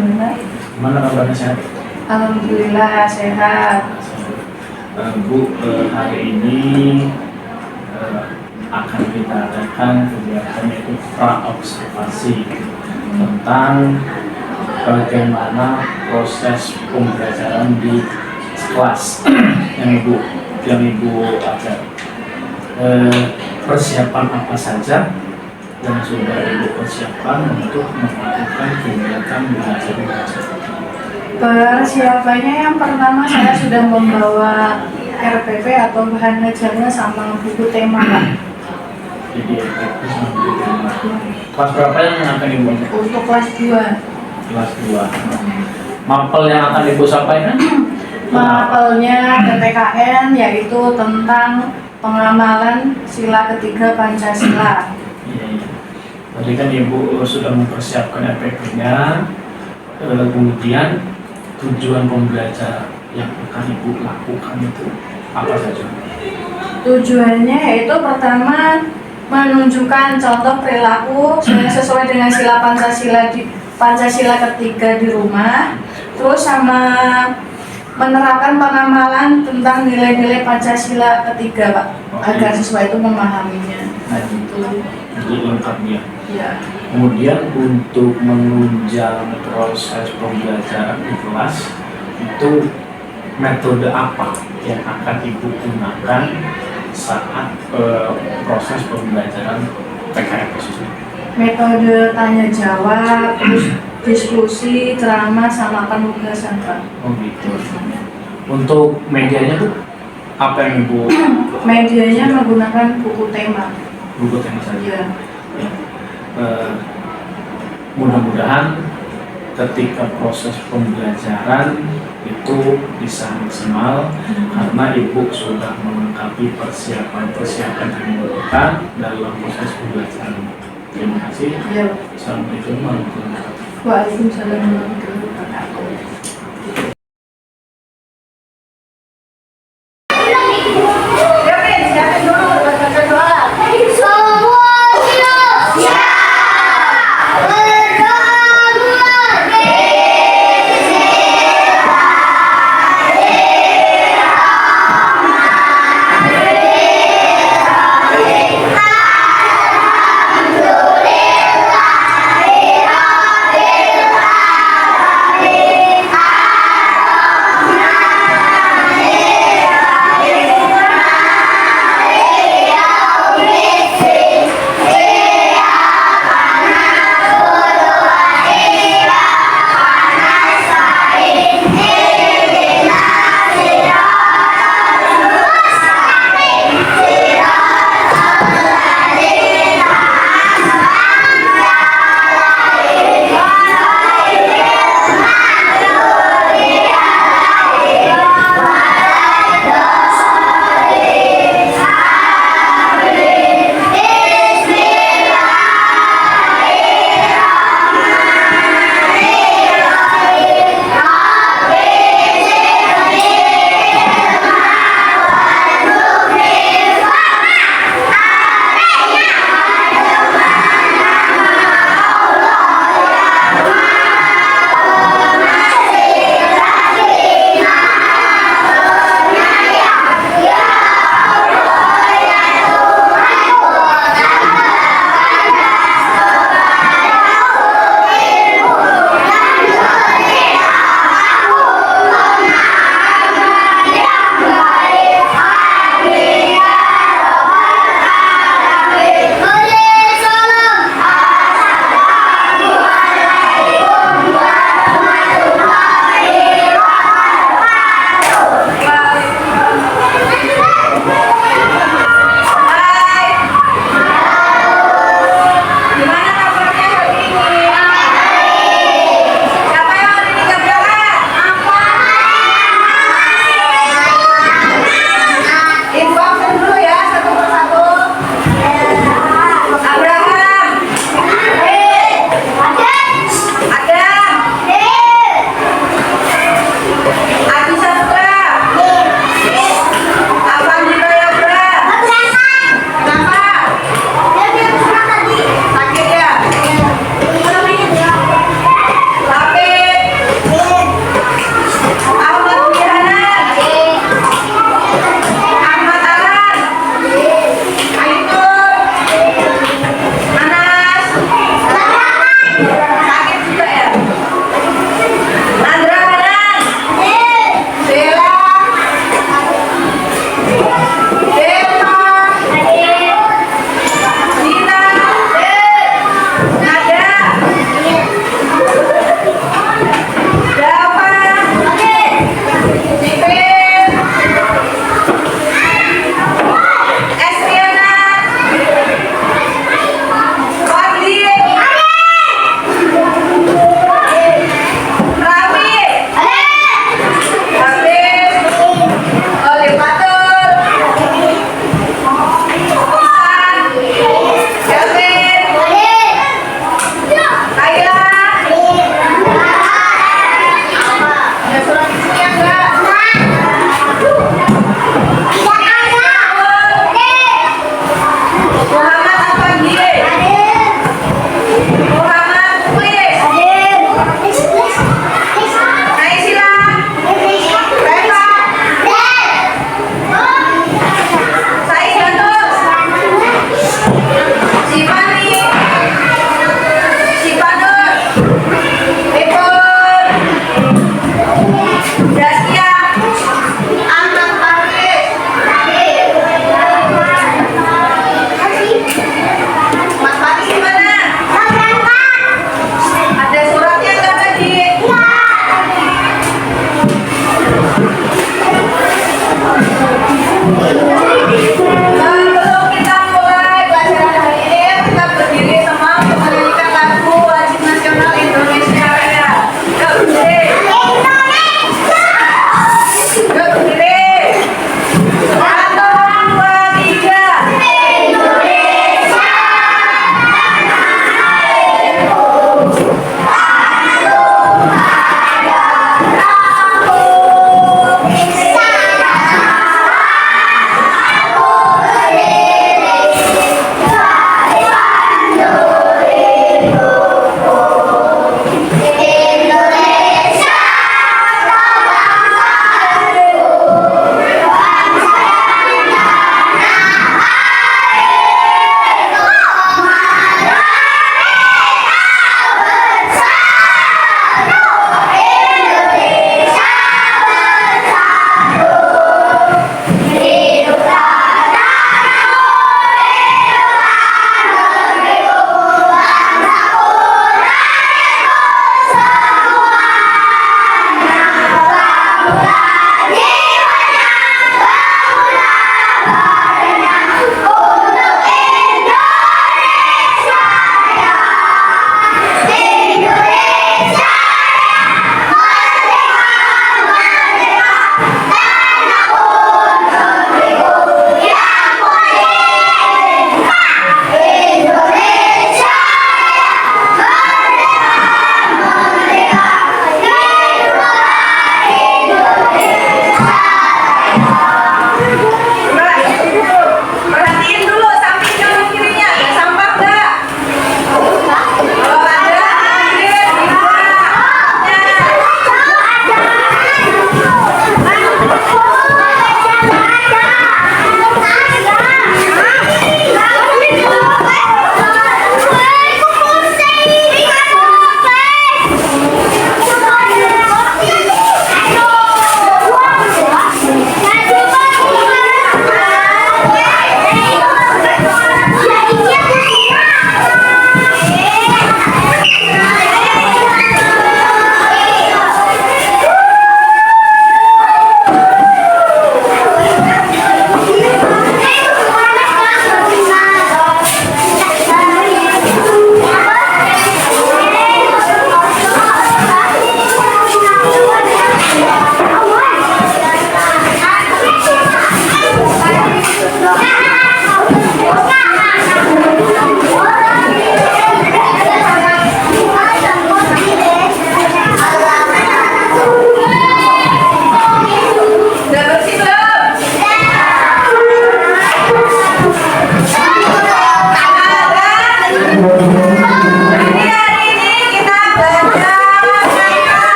gimana? Gimana kabarnya, sehat? Alhamdulillah sehat. Bu, hari ini akan kita adakan kegiatan yaitu pra-observasi tentang bagaimana proses pembelajaran di kelas yang ibu ajar. Persiapan apa saja yang sudah ibu persiapkan untuk melakukan kegiatan belajar mengajar? Persiapannya yang pertama saya sudah membawa RPP atau bahan ngajarnya sama buku tema, Pak. Jadi RPP sama buku tema. Kelas berapa yang akan ibu? Untuk kelas 2. Kelas 2. Mapel yang akan ibu sampaikan? Mapelnya PPKN yaitu tentang pengamalan sila ketiga Pancasila. Iya. Tadi kan ibu sudah mempersiapkan RPP-nya, kemudian tujuan pembelajaran yang akan ibu lakukan itu apa saja? Tujuannya yaitu pertama menunjukkan contoh perilaku sesuai dengan sila Pancasila ketiga di rumah, terus sama menerapkan pengamalan tentang nilai-nilai Pancasila ketiga, Pak, agar siswa itu memahaminya. Jadi lengkap ya. Ya. Kemudian untuk menunjang proses pembelajaran di kelas itu metode apa yang akan ibu gunakan saat proses pembelajaran PKN itu? Metode tanya jawab, terus diskusi, ceramah, sama penugasan, Pak. Oh gitu. Untuk medianya tuh apa yang ibu? Medianya menggunakan buku tema. Buku tema saja. Ya. Ya. Mudah-mudahan ketika proses pembelajaran itu bisa maksimal karena ibu sudah melengkapi persiapan yang dibutuhkan dalam proses pembelajaran. Terima kasih. Ya. Assalamualaikum warahmatullahi wabarakatuh. Waalaikumsalam warahmatullahi wabarakatuh. Sebelum kita mulai pelajaran hari ini, kita berdiri semua untuk menyanyikan lagu wajib nasional Indonesia Raya. Yuk berdiri. Yuk berdiri. 1, 2, 3.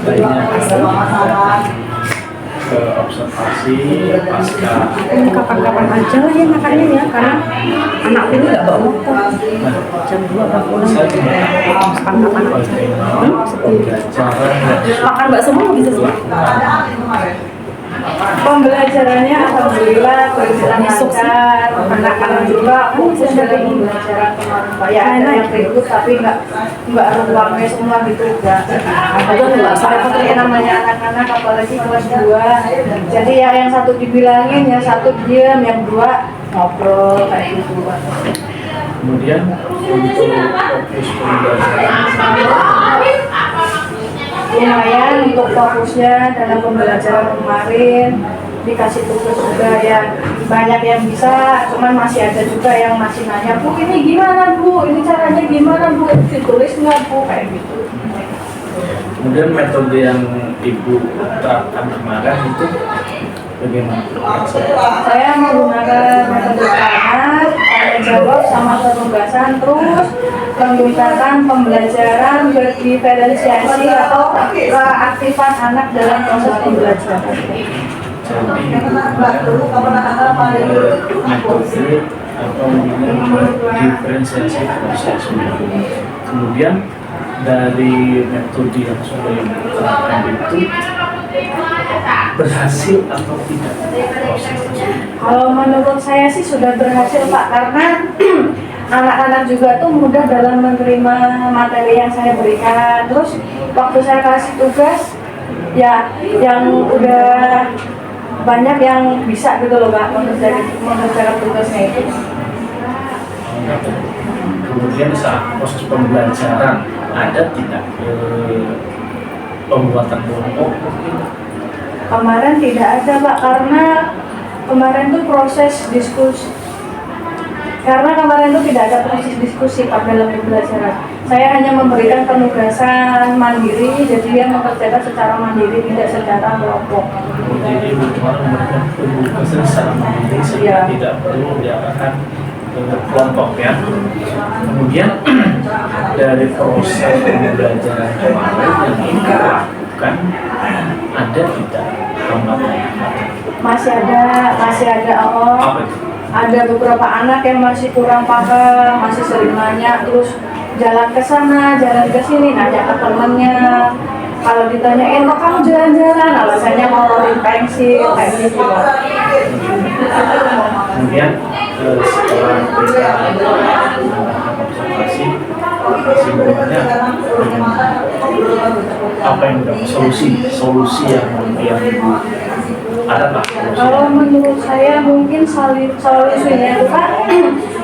lainnya adalah ke observasi pasca. Kapan-kapan aja lah ya makannya ya, karena anak ini nggak bawa motor. Jam 2 udah pulang. Saya cuma Kapan-kapan aja. pembelajaran Makan bakso mau bisa semua. Pembelajarannya alhamdulillah berjalan lancar, anak-anak juga khusus dari pembelajaran kemarin Pak. Ya ada yang ribut tapi nggak ruangnya semua gitu enggak. Nggak repot ya namanya anak-anak apalagi kelas 2. Jadi ya yang satu dibilangin, yang satu diam, yang dua ngobrol kayak gitu Pak. Kemudian untuk fokus pembelajaran Lumayan untuk fokusnya dalam pembelajaran kemarin, dikasih tugas juga ya banyak yang bisa, cuman masih ada juga yang masih nanya, Bu ini gimana Bu, ini caranya gimana Bu, ditulis nggak Bu, kayak gitu. kemudian metode yang ibu terapkan kemarin itu bagaimana? Saya menggunakan metode tanya jawab sama penugasan, terus menggunakan pembelajaran diferensiasi atau keaktifan anak dalam proses pembelajaran. Jadi metode atau diferensiasi proses. Kemudian dari metode yang sudah diterapkan itu berhasil atau tidak proses tersebut? Kalau menurut saya sih sudah berhasil Pak, karena anak-anak juga tuh mudah dalam menerima materi yang saya berikan. Terus waktu saya kasih tugas, ya yang udah banyak yang bisa gitu loh Pak mengerjakan tugasnya itu. Kemudian saat proses pembelajaran ada tidak pembuatan kelompok? Kemarin tidak ada Pak, karena kemarin tuh proses diskusi. Karena kemarin tuh tidak ada proses diskusi Pak dalam pembelajaran. Saya hanya memberikan penugasan mandiri, jadi dia mengerjakan secara mandiri, tidak secara kelompok. Jadi ibu cuma memberikan penugasan secara mandiri sehingga tidak perlu diarahkan ke kelompok ya. Kemudian dari proses pembelajaran kemarin yang ini dilakukan ada tidak hambatan? Masih ada Allah. Apa itu? Ada beberapa anak yang masih kurang paham, masih sering nanya, terus jalan ke sana, jalan ke sini, nanya ke temennya. Kalau ditanyain, kok kamu jalan-jalan? Alasannya mau beli pensil, kayak gitu. Kemudian setelah kita observasi, kesimpulannya apa yang mendapat solusi yang ada Pak? Kalau menurut saya mungkin solusinya itu Pak,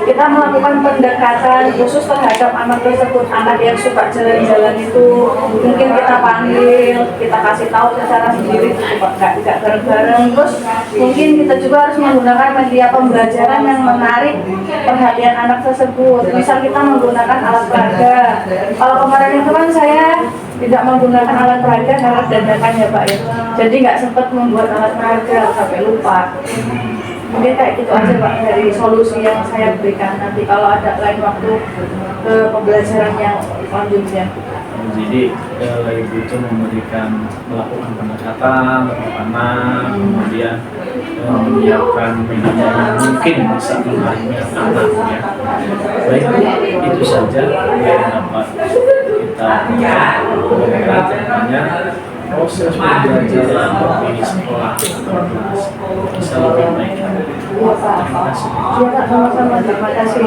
kita melakukan pendekatan khusus terhadap anak tersebut. Anak yang suka jalan-jalan itu mungkin kita panggil, kita kasih tahu secara sendiri, nggak bareng-bareng. Terus mungkin kita juga harus menggunakan media pembelajaran yang menarik perhatian anak tersebut. Misal kita menggunakan alat peraga. Kalau kemarin itu kan saya tidak menggunakan alat peraga karena dadakan ya Pak ya. Jadi nggak sempat membuat alat peraga sampai lupa. Mungkin kayak gitu aja Pak dari solusi yang saya berikan. Nanti kalau ada lain waktu ke pembelajaran yang selanjutnya. Jadi ibu itu melakukan pendekatan lebih anak, kemudian menyiapkan media yang mungkin bisa menarik anaknya. Baik, itu saja yang dapat kita berikan proses pembelajaran di sekolah 12 bisa lebih baik. Terima kasih. Iya Pak, sama-sama. Terima kasih.